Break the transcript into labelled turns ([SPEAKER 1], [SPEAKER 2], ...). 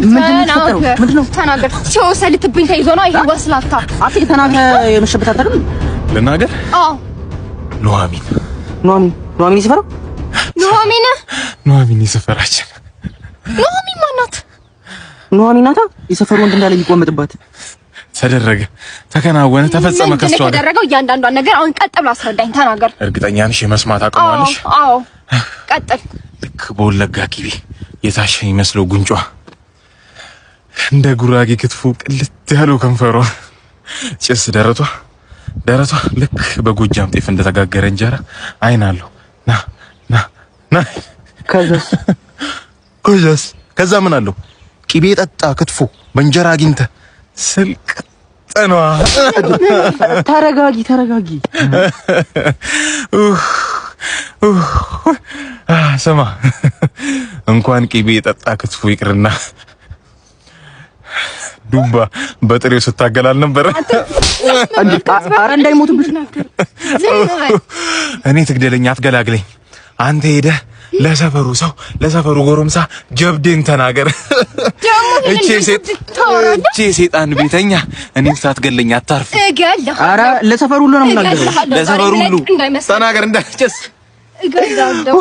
[SPEAKER 1] ምንድነው? ተናገር። ሲወሰልትብኝ ተይዞ ነው ይሄ ወስላታ። አጥቂ ተናገር። የመሸበት አታውቅም? ልናገር? አዎ። ኑሐሚን ይሰፈራ? ኑሐሚን ይሰፈራችን። ኑሐሚን ማናት? ኑሐሚን ናታ። የሰፈሩ ወንድ እንዳለ ይቆመጥባት ተደረገ፣ ተከናወነ፣ ተፈጸመ። ከሷ ጋር ተደረገው እያንዳንዷን ነገር አሁን ቀጥ ብላ አስረዳኝ። ተናገር። እርግጠኛ ነሽ የመስማት አቅሟለሽ? አዎ። ቀጥል። ልክ በወለጋ ቂቤ የታሸ ይመስለው ጉንጯ፣ እንደ ጉራጌ ክትፎ ቅልት ያለው ከንፈሯ፣ ጭስ ደረቷ ልክ በጎጃም ጤፍ እንደተጋገረ እንጀራ አይን አለው። ና ከዛ ምን አለው? ቂቤ ጠጣ ክትፎ በእንጀራ አግኝተ ስልክ ጠኗ። ተረጋጊ። ስማ እንኳን ቂቤ ጠጣ ክትፎ ይቅርና ዱባ በጥሬው ስታገላል ነበር። አረ እንዳይሞቱብሽ። እኔ ትግደለኝ አትገላግለኝ። አንተ ሄደህ ለሰፈሩ ጎረምሳ ጀብዴን ተናገር። እቺ ሴጣን ቤተኛ እኔን ሳትገለኝ አታርፍ። አረ ለሰፈሩ ሁሉ ነው የምናገረው። ለሰፈሩ ሁሉ ተናገር እንዳይጨስ እገዛለሁ።